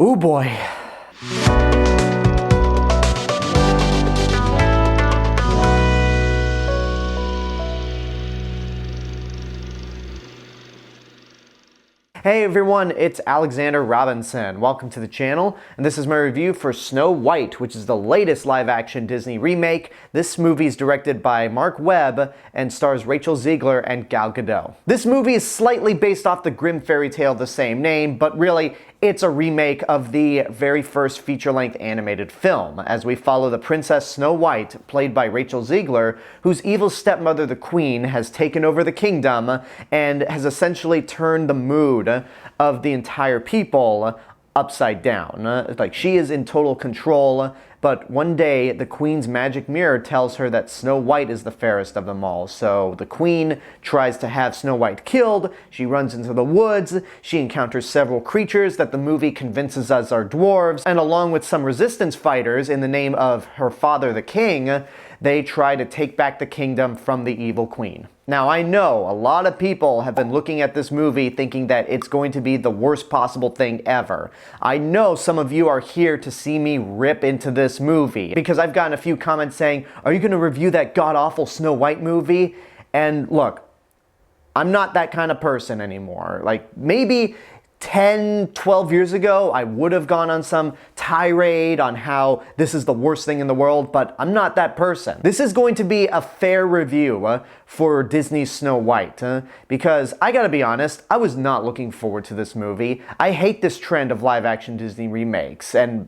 Ooh boy. Hey everyone, it's Alexander Robinson. Welcome to the channel, and this is my review for Snow White, which is the latest live-action Disney remake. This movie is directed by Marc Webb and stars Rachel Zegler and Gal Gadot. This movie is slightly based off the grim fairy tale of the same name, but really, it's a remake of the very first feature-length animated film, as we follow the Princess Snow White, played by Rachel Zegler, whose evil stepmother, the Queen, has taken over the kingdom and has essentially turned the mood of the entire people upside down. Like, she is in total control, but one day the Queen's magic mirror tells her that Snow White is the fairest of them all. So the Queen tries to have Snow White killed. She runs into the woods. She encounters several creatures that the movie convinces us are dwarves, and along with some resistance fighters in the name of her father, the king, they try to take back the kingdom from the evil Queen. Now, I know a lot of people have been looking at this movie thinking that it's going to be the worst possible thing ever. I know some of you are here to see me rip into this movie, because I've gotten a few comments saying, are you going to review that god-awful Snow White movie? And look, I'm not that kind of person anymore. Like, maybe 10, 12 years ago, I would have gone on some tirade on how this is the worst thing in the world, but I'm not that person. This is going to be a fair review for Disney's Snow White, because I gotta be honest, I was not looking forward to this movie. I hate this trend of live-action Disney remakes, and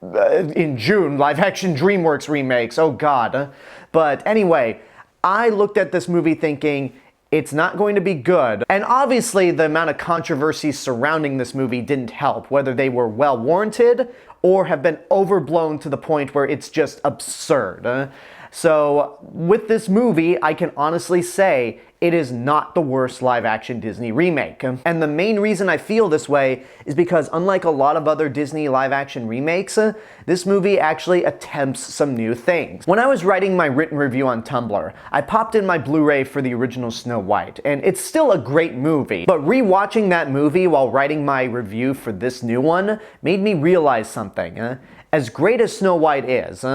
in June, live-action DreamWorks remakes, oh god. But anyway, I looked at this movie thinking, it's not going to be good. And obviously the amount of controversies surrounding this movie didn't help, whether they were well warranted or have been overblown to the point where it's just absurd. So with this movie, I can honestly say it is not the worst live-action Disney remake. And the main reason I feel this way is because, unlike a lot of other Disney live-action remakes, this movie actually attempts some new things. When I was writing my written review on Tumblr, I popped in my Blu-ray for the original Snow White, and it's still a great movie. But rewatching that movie while writing my review for this new one made me realize something. As great as Snow White is,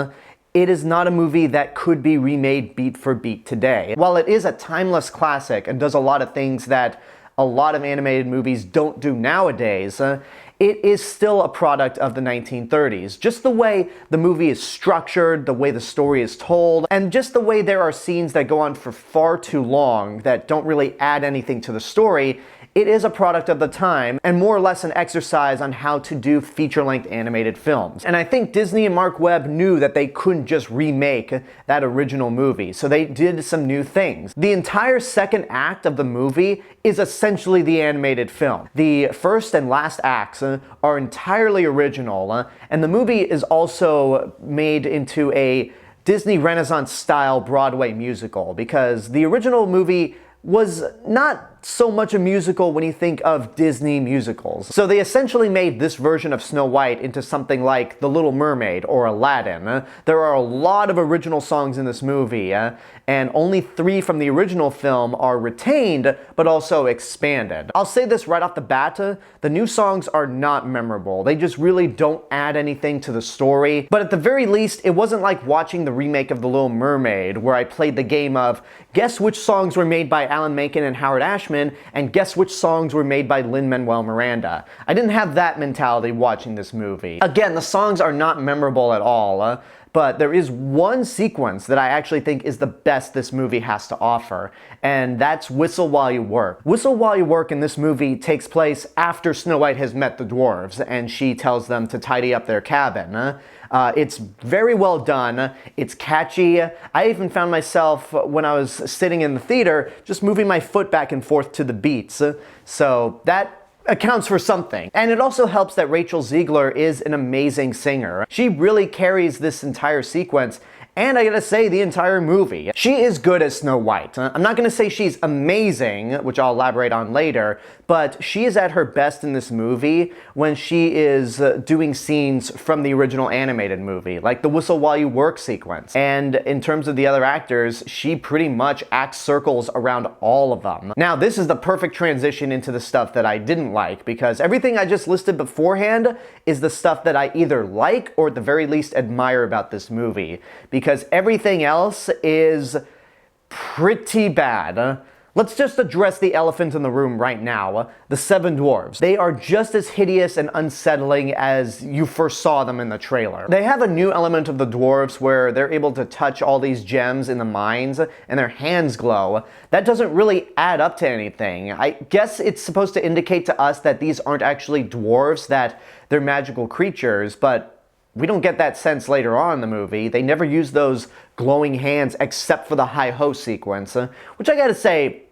it is not a movie that could be remade beat for beat today. While it is a timeless classic and does a lot of things that a lot of animated movies don't do nowadays, it is still a product of the 1930s. Just the way the movie is structured, the way the story is told, and just the way there are scenes that go on for far too long that don't really add anything to the story, it is a product of the time, and more or less an exercise on how to do feature-length animated films. And I think Disney and Marc Webb knew that they couldn't just remake that original movie, so they did some new things. The entire second act of the movie is essentially the animated film. The first and last acts are entirely original, and the movie is also made into a Disney Renaissance-style Broadway musical, because the original movie was not so much a musical when you think of Disney musicals. So they essentially made this version of Snow White into something like The Little Mermaid or Aladdin. There are a lot of original songs in this movie, and only 3 from the original film are retained, but also expanded. I'll say this right off the bat, the new songs are not memorable. They just really don't add anything to the story. But at the very least, it wasn't like watching the remake of The Little Mermaid, where I played the game of guess which songs were made by Alan Menken and Howard Ashman, and guess which songs were made by Lin-Manuel Miranda. I didn't have that mentality watching this movie. Again, the songs are not memorable at all, but there is one sequence that I actually think is the best this movie has to offer, and that's Whistle While You Work. Whistle While You Work in this movie takes place after Snow White has met the dwarves, and she tells them to tidy up their cabin. It's very well done. It's catchy. I even found myself, when I was sitting in the theater, just moving my foot back and forth to the beats. So that accounts for something. And it also helps that Rachel Zegler is an amazing singer. She really carries this entire sequence, and I gotta say, the entire movie. She is good as Snow White. I'm not gonna say she's amazing, which I'll elaborate on later, but she is at her best in this movie when she is doing scenes from the original animated movie, like the whistle while you work sequence. And in terms of the other actors, she pretty much acts circles around all of them. Now, this is the perfect transition into the stuff that I didn't like, because everything I just listed beforehand is the stuff that I either like or at the very least admire about this movie, because everything else is pretty bad. Let's just address the elephant in the room right now, the seven dwarves. They are just as hideous and unsettling as you first saw them in the trailer. They have a new element of the dwarves where they're able to touch all these gems in the mines and their hands glow. That doesn't really add up to anything. I guess it's supposed to indicate to us that these aren't actually dwarves, that they're magical creatures, but we don't get that sense later on in the movie. They never use those glowing hands except for the hi-ho sequence, which I gotta say,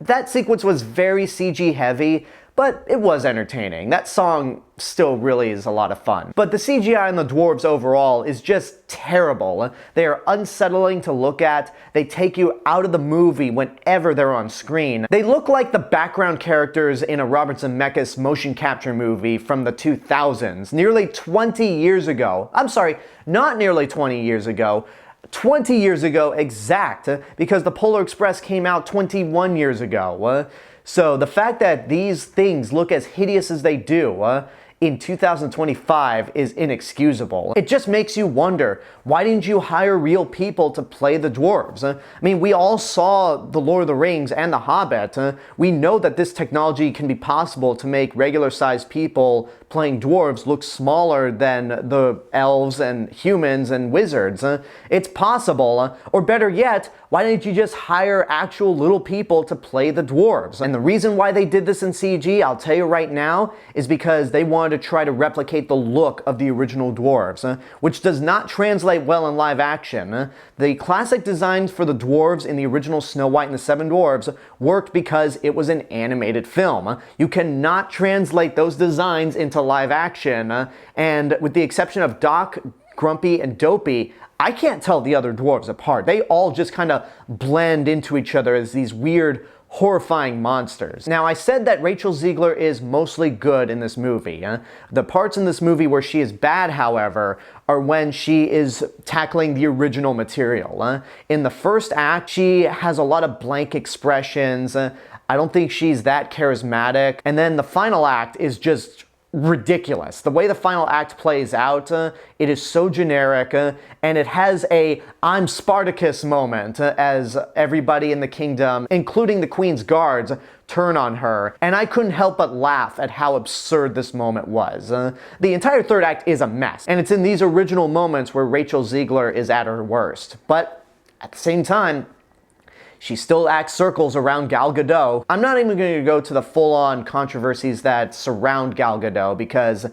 that sequence was very CG heavy, but it was entertaining. That song still really is a lot of fun. But the CGI on the dwarves overall is just terrible. They are unsettling to look at. They take you out of the movie whenever they're on screen. They look like the background characters in a Robert Zemeckis motion capture movie from the 2000s, nearly 20 years ago. I'm sorry, not nearly 20 years ago. 20 years ago exact, because the Polar Express came out 21 years ago. So the fact that these things look as hideous as they do in 2025 is inexcusable. It just makes you wonder, why didn't you hire real people to play the dwarves? I mean, we all saw The Lord of the Rings and The Hobbit. We know that this technology can be possible to make regular-sized people playing dwarves look smaller than the elves and humans and wizards. It's possible. Or better yet, why didn't you just hire actual little people to play the dwarves? And the reason why they did this in CG, I'll tell you right now, is because they wanted to try to replicate the look of the original dwarves, which does not translate well in live action. The classic designs for the dwarves in the original Snow White and the Seven Dwarfs worked because it was an animated film. You cannot translate those designs into live action, and with the exception of Doc, Grumpy, and Dopey, I can't tell the other dwarves apart. They all just kind of blend into each other as these weird, horrifying monsters. Now, I said that Rachel Zegler is mostly good in this movie. The parts in this movie where she is bad, however, are when she is tackling the original material. In the first act, she has a lot of blank expressions. I don't think she's that charismatic. And then the final act is just ridiculous. The way the final act plays out, it is so generic, and it has a "I'm Spartacus" moment as everybody in the kingdom, including the Queen's guards, turn on her, and I couldn't help but laugh at how absurd this moment was. The entire third act is a mess, and it's in these original moments where Rachel Zegler is at her worst. But at the same time, she still acts circles around Gal Gadot. I'm not even going to go to the full-on controversies that surround Gal Gadot, because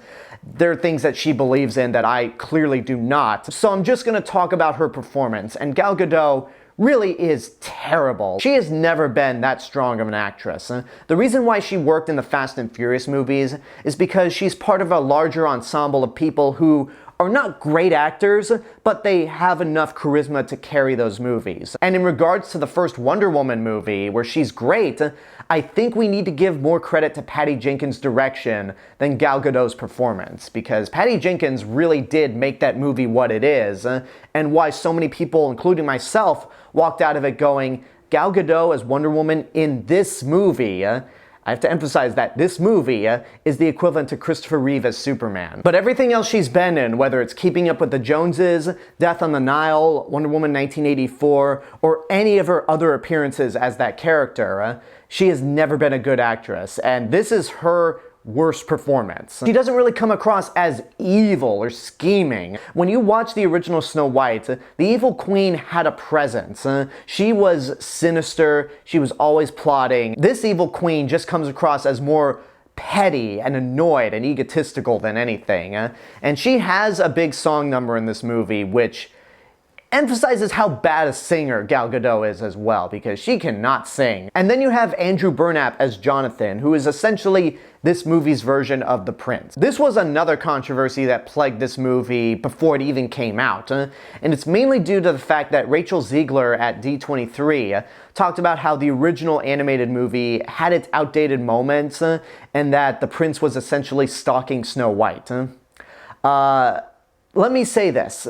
there are things that she believes in that I clearly do not. So I'm just going to talk about her performance, and Gal Gadot really is terrible. She has never been that strong of an actress. The reason why she worked in the Fast and Furious movies is because she's part of a larger ensemble of people who are not great actors, but they have enough charisma to carry those movies. And in regards to the first Wonder Woman movie, where she's great, I think we need to give more credit to Patty Jenkins' direction than Gal Gadot's performance, because Patty Jenkins really did make that movie what it is, and why so many people, including myself, walked out of it going, Gal Gadot as Wonder Woman in this movie, I have to emphasize that this movie is the equivalent to Christopher Reeve as Superman. But everything else she's been in, whether it's Keeping Up with the Joneses, Death on the Nile, Wonder Woman 1984, or any of her other appearances as that character, she has never been a good actress, and this is her worst performance. She doesn't really come across as evil or scheming. When you watch the original Snow White, the evil queen had a presence. She was sinister, she was always plotting. This evil queen just comes across as more petty and annoyed and egotistical than anything. And she has a big song number in this movie, which emphasizes how bad a singer Gal Gadot is as well, because she cannot sing. And then you have Andrew Burnap as Jonathan, who is essentially this movie's version of the prince. This was another controversy that plagued this movie before it even came out, and it's mainly due to the fact that Rachel Zegler at D23 talked about how the original animated movie had its outdated moments, and that the prince was essentially stalking Snow White. Let me say this.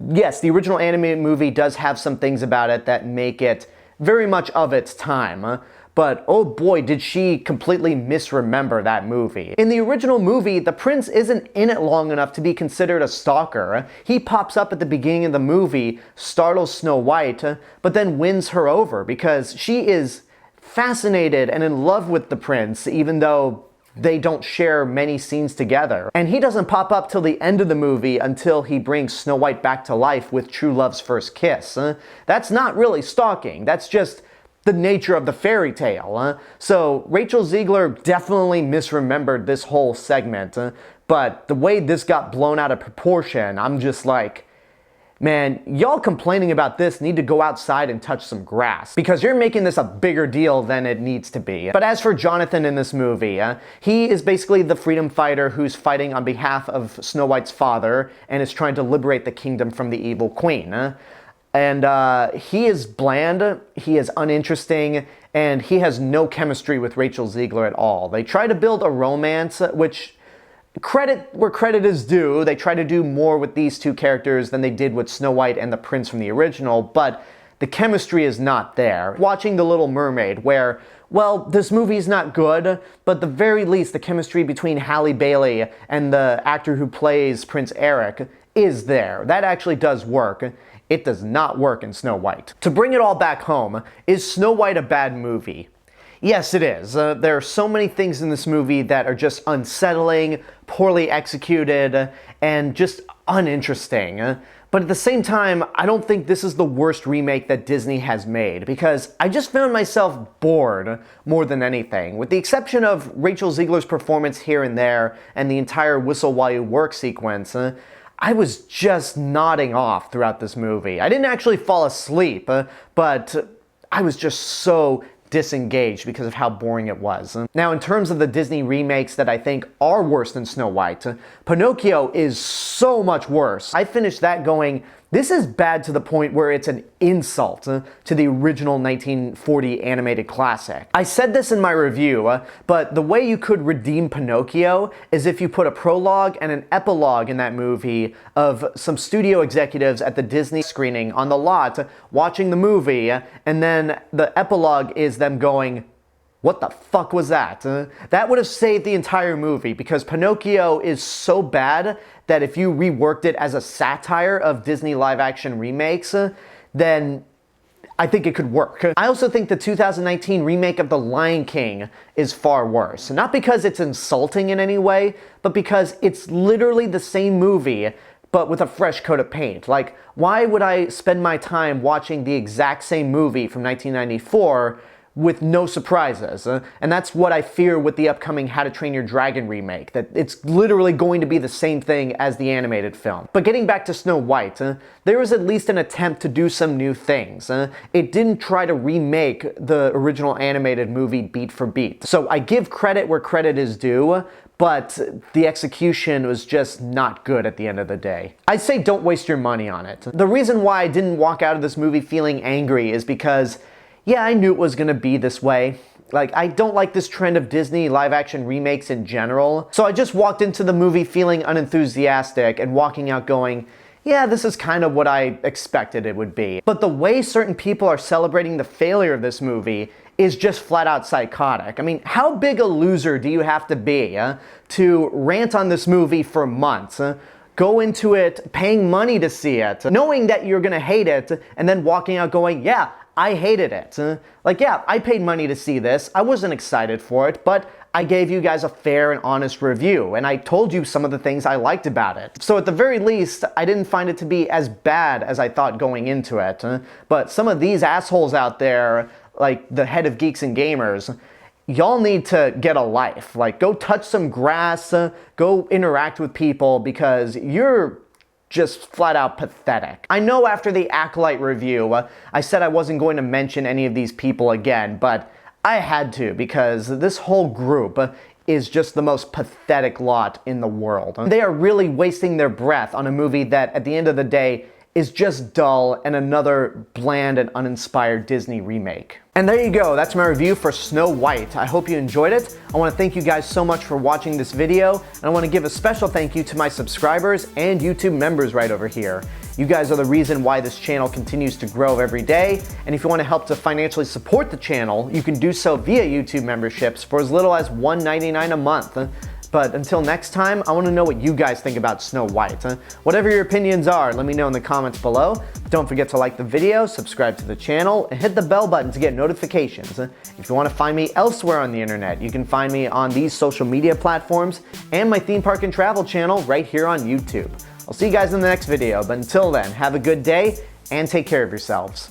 Yes, the original animated movie does have some things about it that make it very much of its time, but oh boy, did she completely misremember that movie. In the original movie, the prince isn't in it long enough to be considered a stalker. He pops up at the beginning of the movie, startles Snow White, but then wins her over because she is fascinated and in love with the prince, even though they don't share many scenes together. And he doesn't pop up till the end of the movie until he brings Snow White back to life with true love's first kiss. That's not really stalking, that's just the nature of the fairy tale. So Rachel Zegler definitely misremembered this whole segment, but the way this got blown out of proportion, I'm just like, man, y'all complaining about this need to go outside and touch some grass, because you're making this a bigger deal than it needs to be. But as for Jonathan in this movie, he is basically the freedom fighter who's fighting on behalf of Snow White's father and is trying to liberate the kingdom from the evil queen. And he is bland, he is uninteresting, and he has no chemistry with Rachel Zegler at all. They try to build a romance, which, credit where credit is due, they try to do more with these two characters than they did with Snow White and the prince from the original, but the chemistry is not there. Watching The Little Mermaid, where, well, this movie's not good, but at the very least the chemistry between Halle Bailey and the actor who plays Prince Eric is there. That actually does work. It does not work in Snow White. To bring it all back home, is Snow White a bad movie? Yes, it is. There are so many things in this movie that are just unsettling, poorly executed, and just uninteresting. But at the same time, I don't think this is the worst remake that Disney has made, because I just found myself bored more than anything. With the exception of Rachel Zegler's performance here and there, and the entire whistle while you work sequence, I was just nodding off throughout this movie. I didn't actually fall asleep, but I was just so disengaged because of how boring it was. Now, in terms of the Disney remakes that I think are worse than Snow White, Pinocchio is so much worse. I finished that going, this is bad to the point where it's an insult to the original 1940 animated classic. I said this in my review, but the way you could redeem Pinocchio is if you put a prologue and an epilogue in that movie of some studio executives at the Disney screening on the lot watching the movie, and then the epilogue is them going, what the fuck was that? That would have saved the entire movie, because Pinocchio is so bad that if you reworked it as a satire of Disney live-action remakes, then I think it could work. I also think the 2019 remake of The Lion King is far worse. Not because it's insulting in any way, but because it's literally the same movie, but with a fresh coat of paint. Like, why would I spend my time watching the exact same movie from 1994 with no surprises? And that's what I fear with the upcoming How to Train Your Dragon remake, that it's literally going to be the same thing as the animated film. But getting back to Snow White, there was at least an attempt to do some new things. It didn't try to remake the original animated movie beat for beat. So I give credit where credit is due, but the execution was just not good at the end of the day. I say don't waste your money on it. The reason why I didn't walk out of this movie feeling angry is because, yeah, I knew it was gonna be this way. Like, I don't like this trend of Disney live-action remakes in general, so I just walked into the movie feeling unenthusiastic and walking out going, yeah, this is kind of what I expected it would be. But the way certain people are celebrating the failure of this movie is just flat out psychotic. I mean, how big a loser do you have to be to rant on this movie for months? Go into it paying money to see it, knowing that you're gonna hate it, and then walking out going, yeah, I hated it. Like, yeah, I paid money to see this. I wasn't excited for it, but I gave you guys a fair and honest review, and I told you some of the things I liked about it. So at the very least, I didn't find it to be as bad as I thought going into it. But some of these assholes out there, like the head of Geeks and Gamers, y'all need to get a life. Like, go touch some grass, go interact with people, because you're just flat out pathetic. I know after the Acolyte review, I said I wasn't going to mention any of these people again, but I had to because this whole group is just the most pathetic lot in the world. They are really wasting their breath on a movie that, at the end of the day, is just dull and another bland and uninspired Disney remake. And there you go, that's my review for Snow White. I hope you enjoyed it. I want to thank you guys so much for watching this video, and I want to give a special thank you to my subscribers and YouTube members right over here. You guys are the reason why this channel continues to grow every day, and if you want to help to financially support the channel, you can do so via YouTube memberships for as little as $1.99 a month. But until next time, I want to know what you guys think about Snow White. Whatever your opinions are, let me know in the comments below. Don't forget to like the video, subscribe to the channel, and hit the bell button to get notifications. If you want to find me elsewhere on the internet, you can find me on these social media platforms and my theme park and travel channel right here on YouTube. I'll see you guys in the next video, but until then, have a good day and take care of yourselves.